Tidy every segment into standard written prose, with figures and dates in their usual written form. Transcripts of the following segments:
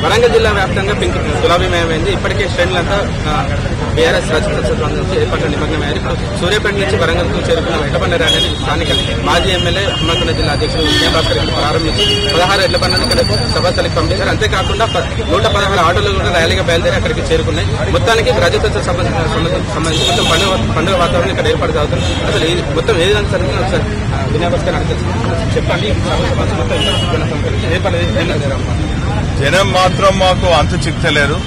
వరంగల్ జిల్లా వ్యాప్తంగా పింక్ గులాబీమయమైంది. ఇప్పటికే శ్రేణులంతా బీఆర్ఎస్ రాజకీయ నుంచి ఏర్పాట్ల నిమగ్నమయ్యారు. ఇప్పుడు సూర్యాపేట నుంచి వరంగల్కు చేరుకున్న ఎడ్లబండ అనేది స్థానిక మాజీ ఎమ్మెల్యే హనుమంతుల జిల్లా అధ్యక్షుడు విజయభాస్కర్ రెడ్డి ప్రారంభించి 16 ఎడ్లబండను ఇక్కడ సభస్థలికి పంపించారు. అంతేకాకుండా 116 ఆటోలు కూడా ర్యాలీగా బయలుదేరి అక్కడికి చేరుకున్నాయి. మొత్తానికి రజతోత్సవ సంబంధించి మొత్తం పండుగ వాతావరణం ఇక్కడ ఏర్పాటు అవుతుంది. అసలు మొత్తం ఏ విధంగా జరిగింది ఒకసారి విజయభాస్కర్ చెప్పండి. జనం మాత్రం మాకు అంతు చిక్కలేరు.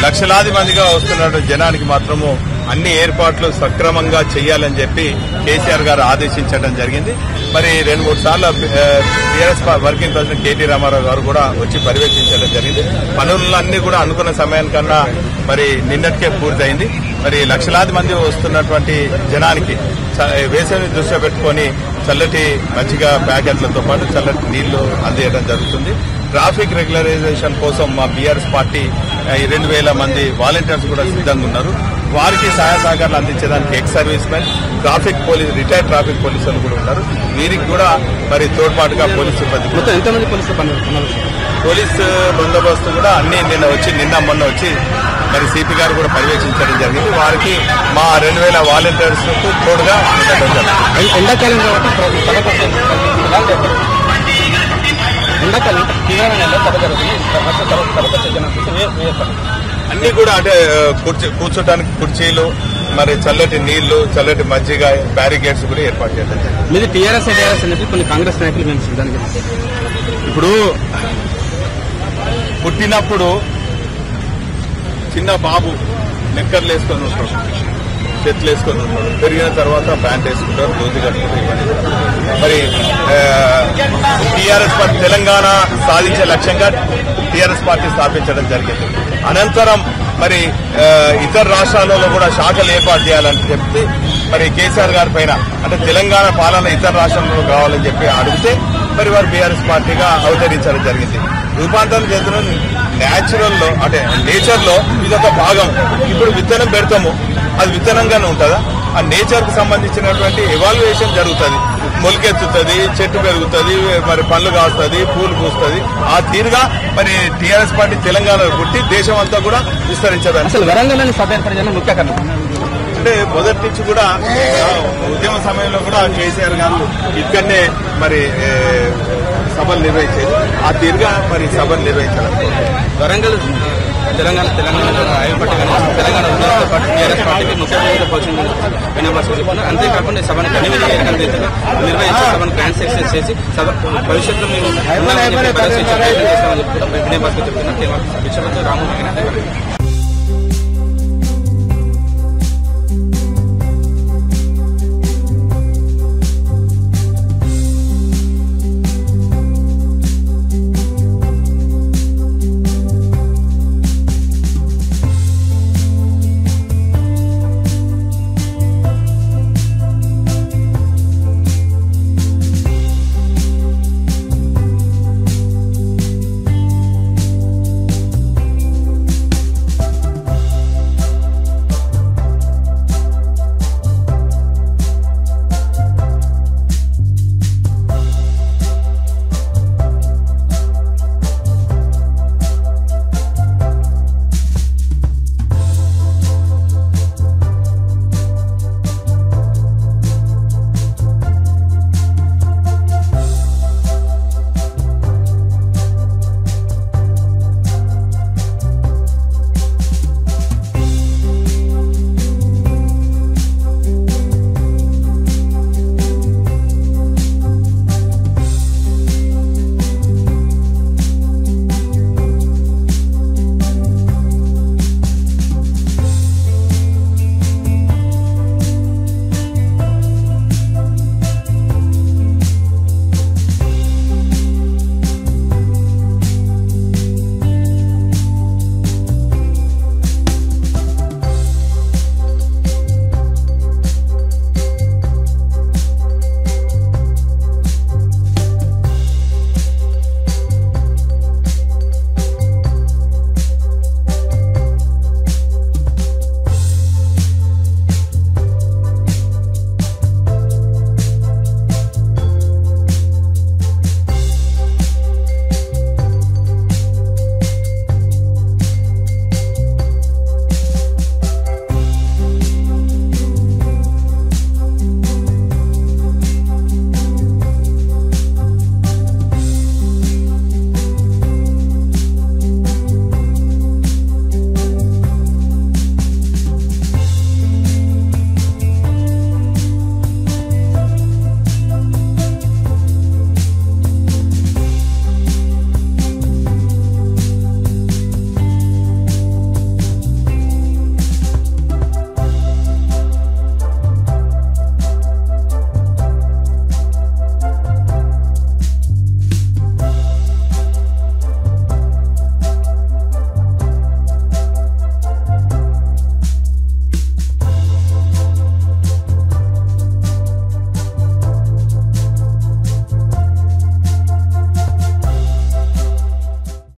లక్షలాది మందిగా వస్తున్న జనానికి మాత్రము అన్ని ఏర్పాట్లు సక్రమంగా చేయాలని చెప్పి కేసీఆర్ గారు ఆదేశించడం జరిగింది. మరి 2-3 సార్లు BRS working president KT Rama Rao గారు కూడా వచ్చి పర్యవేక్షించడం జరిగింది. పనులన్నీ కూడా అనుకున్న సమయానికన్నా మరి నిన్నటికే పూర్తయింది. మరి లక్షలాది మంది వస్తున్నటువంటి జనానికి వేసవిని దృష్టిలో పెట్టుకుని చల్లటి మజ్జిగ ప్యాకెట్లతో పాటు చల్లటి నీళ్లు అందించడం జరుగుతుంది. ట్రాఫిక్ రెగ్యులరైజేషన్ కోసం మా బీఆర్ఎస్ పార్టీ 2,000 మంది వాలంటీర్స్ కూడా సిద్దంగా ఉన్నారు. వారికి సహాయ సహకారాలు అందించడానికి ex service men, traffic police, retired traffic పోలీసులు కూడా ఉన్నారు. వీరికి కూడా మరి తోడ్పాటుగా పోలీసు సిబ్బంది, ఎంతమంది పోలీసు బందోబస్తు కూడా అన్ని నిన్న మొన్న వచ్చి మరి సిపి గారు కూడా పర్యవేక్షించడం జరిగింది. వారికి మా 2,000 వాలంటీర్స్ తోడుగా ఉండడం జరిగింది. ఎండాకాలం అన్ని కూడా అంటే కూర్చోటానికి కుర్చీలు, మరి చల్లటి నీళ్లు, చల్లటి మజ్జిగ, బ్యారికేడ్స్ కూడా ఏర్పాటు చేయడం జరిగింది. మీది టీఆర్ఎస్ అనేది కొన్ని కాంగ్రెస్ నాయకులు మేము ఇప్పుడు పుట్టినప్పుడు చిన్న బాబు నిక్కర్లు వేసుకొని ఉంటాడు, చెట్లు వేసుకొని ఉంటాడు. పెరిగిన తర్వాత ప్యాంట్ వేసుకుంటారు, దోతి కట్టుకుంటారు. మరి టీఆర్ఎస్ పార్టీ తెలంగాణ సాధించే లక్ష్యంగా టీఆర్ఎస్ పార్టీ స్థాపించడం జరిగింది. అనంతరం మరి ఇతర రాష్ట్రాలలో కూడా శాఖలు ఏర్పాటు చేయాలని చెప్పి మరి కేసీఆర్ గారి పైన అంటే తెలంగాణ పాలన ఇతర రాష్ట్రాల్లో కావాలని చెప్పి అడిగితే మరి వారు బీఆర్ఎస్ పార్టీగా అవతరించడం జరిగింది. రూపాంతరం చెందడం న్యాచురల్ లో అంటే నేచర్ లో ఇదొక భాగం. ఇప్పుడు విత్తనం పెడతాము, అది విత్తనంగానే ఉంటుందా? ఆ నేచర్ కు సంబంధించినటువంటి ఎవాల్యుయేషన్ జరుగుతుంది. మొలకెత్తుతుంది, చెట్టు పెరుగుతుంది, మరి పళ్ళు కాస్తుంది, పూలు పూస్తుంది. ఆ తీరుగా మరి టీఆర్ఎస్ పార్టీ తెలంగాణలో పుట్టి దేశం అంతా కూడా విస్తరించదు. అసలు వరంగల్ సభ ఏర్పడిన ముఖ్య కారణం అంటే మొదటి నుంచి కూడా ఉద్యమ సమయంలో కూడా కేసీఆర్ గారు ఇక్కడనే మరి సభలు నిర్వహించేది. ఆ తీరుగా మరి సభలు నిర్వహించారు. వరంగల్ తెలంగాణ తెలంగాణ టీఆర్ఎస్ పార్టీకి ముఖ్యమైన పోషణ వినయభాస్కర్. అంతేకాకుండా సభను కనివిధిగా నిర్వహించి సభను గ్రాండ్ సెక్షన్ చేసి భవిష్యత్తులో మేము ప్రదర్శించే ప్రయత్నం చేస్తామని చెప్పి వినయభాస్కర్ చెప్తున్నారు. రాము